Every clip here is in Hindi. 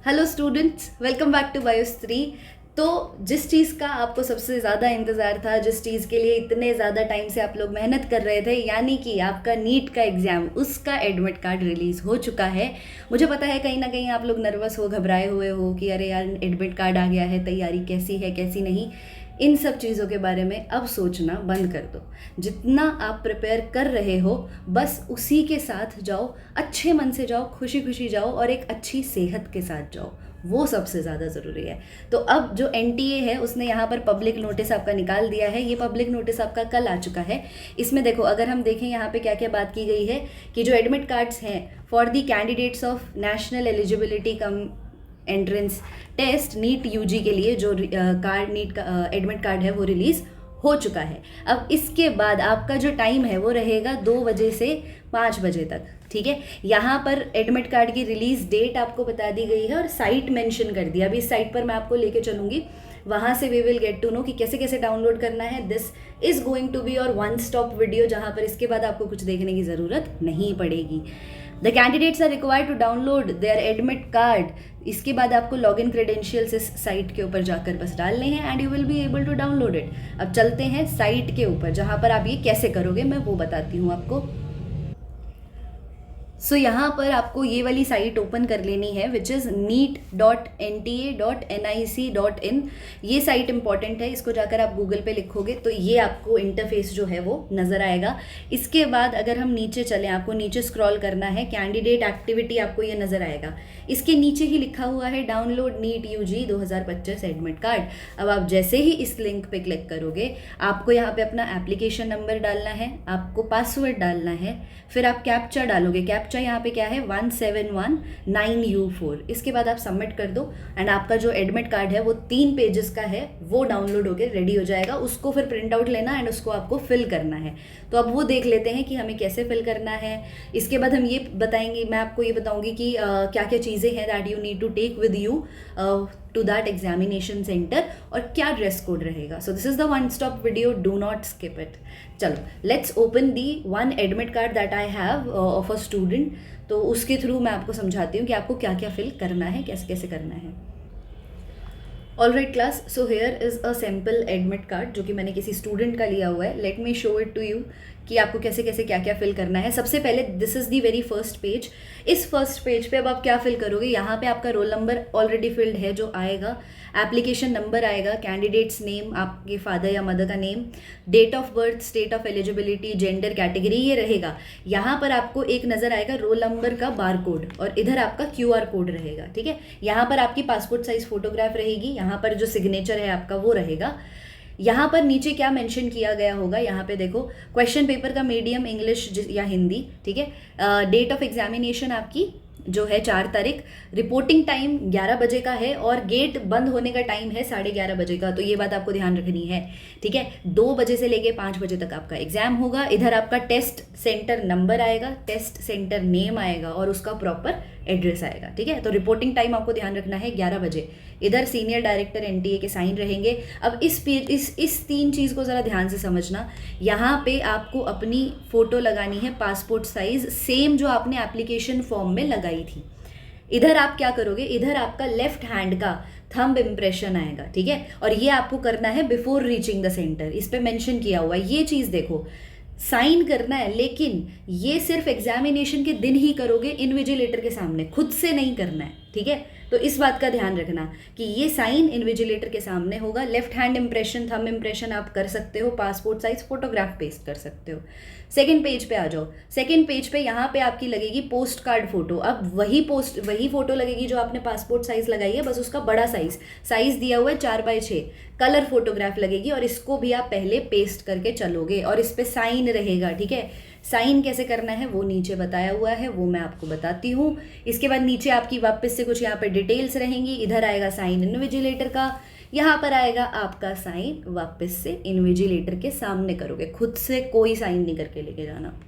Hello students, welcome back to बायोस्त्री। तो जिस चीज़ का आपको सबसे ज़्यादा इंतज़ार था, जिस चीज़ के लिए इतने ज़्यादा टाइम से आप लोग मेहनत कर रहे थे, यानी कि आपका नीट का एग्ज़ाम, उसका एडमिट कार्ड रिलीज़ हो चुका है। मुझे पता है कहीं ना कहीं आप लोग नर्वस हो, घबराए हुए हो कि अरे यार एडमिट कार्ड आ गया है, तैयारी कैसी है कैसी नहीं। इन सब चीज़ों के बारे में अब सोचना बंद कर दो। जितना आप प्रिपेयर कर रहे हो बस उसी के साथ जाओ, अच्छे मन से जाओ, खुशी खुशी जाओ और एक अच्छी सेहत के साथ जाओ। वो सबसे ज़्यादा ज़रूरी है। तो अब जो एनटीए है उसने यहाँ पर पब्लिक नोटिस आपका निकाल दिया है। ये पब्लिक नोटिस आपका कल आ चुका है। इसमें देखो, अगर हम देखें यहाँ पे क्या क्या बात की गई है कि जो एडमिट कार्ड्स हैं for the candidates of national eligibility cum entrance test NEET UG के लिए जो कार्ड नीट का एडमिट कार्ड है वो रिलीज़ हो चुका है। अब इसके बाद आपका जो टाइम है वो रहेगा 2 बजे से 5 बजे तक। ठीक है, यहाँ पर एडमिट कार्ड की रिलीज डेट आपको बता दी गई है और साइट मेंशन कर दिया। अभी इस साइट पर मैं आपको लेके चलूँगी, वहाँ से we will get to know कि कैसे कैसे डाउनलोड करना है। This is going to be your one stop video, जहाँ पर इसके बाद आपको कुछ देखने की ज़रूरत नहीं पड़ेगी। The candidates are required to download their admit card. इसके बाद आपको लॉग इन क्रेडेंशियल्स इस साइट के ऊपर जाकर बस डालने हैं and you will be able to download it. अब चलते हैं साइट के ऊपर, जहाँ पर आप ये कैसे करोगे मैं वो बताती हूँ आपको। सो यहाँ पर आपको ये वाली साइट ओपन कर लेनी है विच इज़ neet.nta.nic.in। ये साइट इंपॉर्टेंट है, इसको जाकर आप गूगल पे लिखोगे तो ये आपको इंटरफेस जो है वो नज़र आएगा। इसके बाद अगर हम नीचे चलें, आपको नीचे स्क्रॉल करना है, कैंडिडेट एक्टिविटी आपको ये नज़र आएगा। इसके नीचे ही लिखा हुआ है download NEET UG 2025 admit card. अब आप जैसे ही इस लिंक पे क्लिक करोगे, आपको यहाँ पे अपना एप्लीकेशन नंबर डालना है, आपको पासवर्ड डालना है, फिर आप कैप्चा डालोगे। कैप्चा यहाँ पे क्या है 1719U4। इसके बाद आप सबमिट कर दो एंड आपका जो एडमिट कार्ड है वो 3 पेजेस का है, वो डाउनलोड होकर रेडी हो जाएगा। उसको फिर प्रिंट आउट लेना एंड उसको आपको फिल करना है। तो अब वो देख लेते हैं कि हमें कैसे फिल करना है। इसके बाद हम ये बताएंगे, मैं आपको ये बताऊंगी कि क्या क्या चीज़ें हैं that you need to take with you to that examination centre और क्या ड्रेस कोड रहेगा। So this is the one stop video, do not skip it. चलो let's open the one admit card that I have of a student. तो उसके थ्रू मैं आपको समझाती हूँ कि आपको क्या क्या फिल करना है, कैसे कैसे करना है। All right class, so here is a sample admit card जो कि मैंने किसी स्टूडेंट का लिया हुआ है। Let me show it to you कि आपको कैसे कैसे क्या क्या फिल करना है। सबसे पहले this is the very first page. इस फर्स्ट पेज पे अब आप क्या फिल करोगे, यहाँ पे आपका रोल नंबर ऑलरेडी फिल्ड है जो आएगा, एप्लीकेशन नंबर आएगा, कैंडिडेट्स नेम, आपके फादर या मदर का name, date of birth, state of eligibility, gender, category ये रहेगा। यहाँ पर आपको एक नज़र आएगा रोल नंबर का बार कोड और इधर आपका QR कोड रहेगा। ठीक है, यहाँ पर आपकी पासपोर्ट साइज फोटोग्राफ रहेगी, यहाँ पर जो सिग्नेचर है आपका वो रहेगा। यहाँ पर नीचे क्या मेंशन किया गया होगा, यहाँ पे देखो, क्वेश्चन पेपर का मीडियम इंग्लिश या हिंदी। ठीक है, डेट ऑफ एग्जामिनेशन आपकी जो है 4 तारीख, रिपोर्टिंग टाइम 11 बजे का है और गेट बंद होने का टाइम है 11:30 बजे का। तो ये बात आपको ध्यान रखनी है। ठीक है, 2 बजे से लेके 5 बजे तक आपका एग्जाम होगा। इधर आपका टेस्ट सेंटर नंबर आएगा, टेस्ट सेंटर नेम आएगा और उसका प्रॉपर एड्रेस आएगा। ठीक है, तो रिपोर्टिंग टाइम आपको ध्यान रखना है 11 बजे। इधर सीनियर डायरेक्टर एनटीए के साइन रहेंगे। अब इस 3 चीज़ को ज़रा ध्यान से समझना। यहाँ पे आपको अपनी फ़ोटो लगानी है पासपोर्ट साइज़, सेम जो आपने एप्लीकेशन फॉर्म में लगाई थी। इधर आप क्या करोगे, इधर आपका लेफ्ट हैंड का थंब इम्प्रेशन आएगा। ठीक है, और ये आपको करना है बिफोर रीचिंग द सेंटर। इस पे मेंशन किया हुआ है, ये चीज़ देखो, साइन करना है, लेकिन ये सिर्फ एग्जामिनेशन के दिन ही करोगे, इन्विजिलेटर के सामने, खुद से नहीं करना है। ठीक है, तो इस बात का ध्यान रखना कि ये साइन इन्विजिलेटर के सामने होगा। Left hand impression, thumb impression आप कर सकते हो, पासपोर्ट साइज फोटोग्राफ पेस्ट कर सकते हो। सेकंड पेज पे आ जाओ। सेकंड पेज पे यहाँ पे आपकी लगेगी पोस्ट कार्ड फोटो। अब वही फोटो लगेगी जो आपने पासपोर्ट साइज लगाई है, बस उसका बड़ा साइज दिया हुआ है 4x6 कलर फोटोग्राफ लगेगी और इसको भी आप पहले पेस्ट करके चलोगे और इस पे साइन रहेगा। ठीक है, साइन कैसे करना है वो नीचे बताया हुआ है, वो मैं आपको बताती हूँ। इसके बाद नीचे आपकी वापस से कुछ यहाँ पे डिटेल्स रहेंगी। इधर आएगा साइन इन्विजिलेटर का, यहाँ पर आएगा आपका साइन, वापस से इन्विजिलेटर के सामने करोगे, खुद से कोई साइन नहीं करके लेके जाना।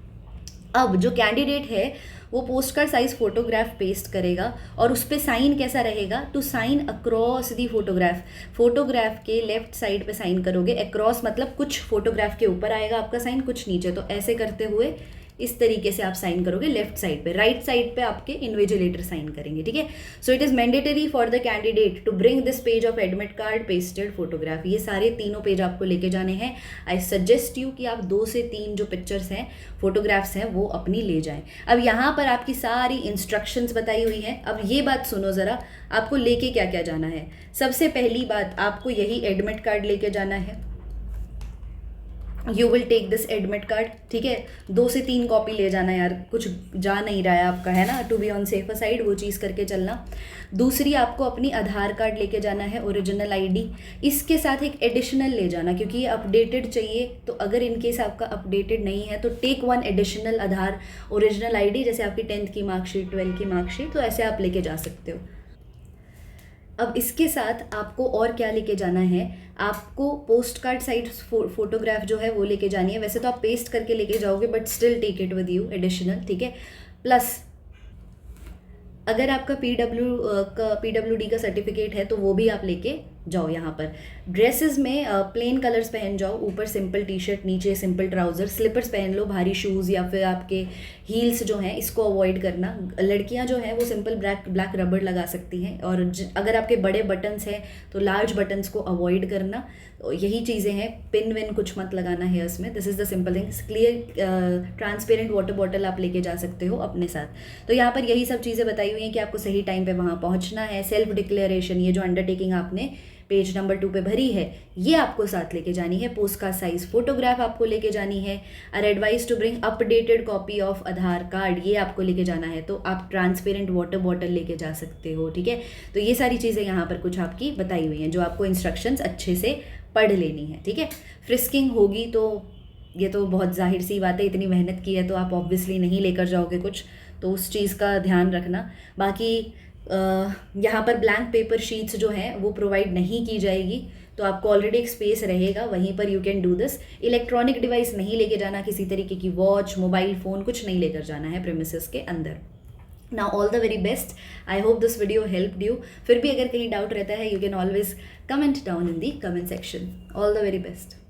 अब जो कैंडिडेट है वो post card size photograph paste करेगा और उस पर साइन कैसा रहेगा, to sign across the photograph के लेफ्ट साइड पे साइन करोगे। अक्रॉस मतलब कुछ फोटोग्राफ के ऊपर आएगा आपका साइन, कुछ नीचे। तो ऐसे करते हुए इस तरीके से आप साइन करोगे लेफ्ट साइड पे, राइट साइड पे आपके इन्विजिलेटर साइन करेंगे, ठीक है। So it is mandatory for the candidate to bring this page of admit card, pasted photograph. ये सारे तीनों पेज आपको लेके जाने हैं। आई सजेस्ट यू कि आप 2 से 3 जो पिक्चर्स हैं, फोटोग्राफ्स हैं, वो अपनी ले जाएं। अब यहाँ पर आपकी सारी इंस्ट्रक्शंस बताई हुई हैं। अब ये बात सुनो ज़रा, आपको लेके क्या क्या जाना है। सबसे पहली बात, आपको यही एडमिट कार्ड लेके जाना है। You will take this admit card, ठीक है। 2 से 3 कॉपी ले जाना यार, कुछ जा नहीं रहा है आपका, है ना, to be on safer side, वो चीज़ करके चलना। दूसरी, आपको अपनी आधार कार्ड लेके जाना है, ओरिजिनल आईडी। इसके साथ एक एडिशनल ले जाना, क्योंकि ये अपडेटेड चाहिए। तो अगर इनकेस आपका अपडेटेड नहीं है तो टेक 1 एडिशनल आधार, ओरिजिनल आईडी, जैसे आपकी 10th की मार्कशीट, 12th की मार्कशीट, तो ऐसे आप लेके जा सकते हो। अब इसके साथ आपको और क्या लेके जाना है, आपको पोस्ट कार्ड साइज फोटोग्राफ जो है वो लेके जानी है। वैसे तो आप पेस्ट करके लेके जाओगे, but still take it with you additional, ठीक है। प्लस अगर आपका PWD का सर्टिफिकेट है तो वो भी आप लेके जाओ। यहाँ पर ड्रेसेस में प्लेन कलर्स पहन जाओ, ऊपर सिंपल टी शर्ट, नीचे सिंपल ट्राउज़र, स्लीपर्स पहन लो, भारी शूज़ या फिर आपके हील्स जो हैं इसको अवॉइड करना। लड़कियां जो हैं वो सिंपल ब्लैक रबर लगा सकती हैं, और अगर आपके बड़े बटन्स हैं तो लार्ज बटन्स को अवॉइड करना। तो यही चीज़ें हैं, पिन विन कुछ मत लगाना हेयर्स में। This is the simple thing. Clear transparent water bottle आप लेके जा सकते हो अपने साथ। तो यहाँ पर यही सब चीज़ें बताई हुई हैं कि आपको सही टाइम पे वहाँ पहुँचना है। सेल्फ डिक्लेरेशन, ये जो अंडरटेकिंग आपने पेज नंबर 2 पे भरी है, ये आपको साथ लेके जानी है। पोस्ट का साइज फोटोग्राफ आपको लेके जानी है। Are advise to bring updated copy of Aadhaar card, ये आपको लेके जाना है। तो आप ट्रांसपेरेंट वाटर बॉटल लेके जा सकते हो, ठीक है। तो ये सारी चीज़ें यहाँ पर कुछ आपकी बताई हुई हैं, जो आपको इंस्ट्रक्शंस अच्छे से पढ़ लेनी है, ठीक है। फ्रिस्किंग होगी तो ये तो बहुत जाहिर सी बात है, इतनी मेहनत की है तो आप ऑब्वियसली नहीं लेकर जाओगे कुछ, तो उस चीज़ का ध्यान रखना। बाकी यहाँ पर ब्लैंक पेपर शीट्स जो हैं वो प्रोवाइड नहीं की जाएगी, तो आपको ऑलरेडी एक स्पेस रहेगा, वहीं पर you can do this. Electronic device नहीं लेके जाना, किसी तरीके की वॉच, मोबाइल फ़ोन कुछ नहीं लेकर जाना है प्रेमिसेस के अंदर। Now all the very best, I hope this video helped you. फिर भी अगर कहीं डाउट रहता है, you can always comment down in the comment section. All the very best.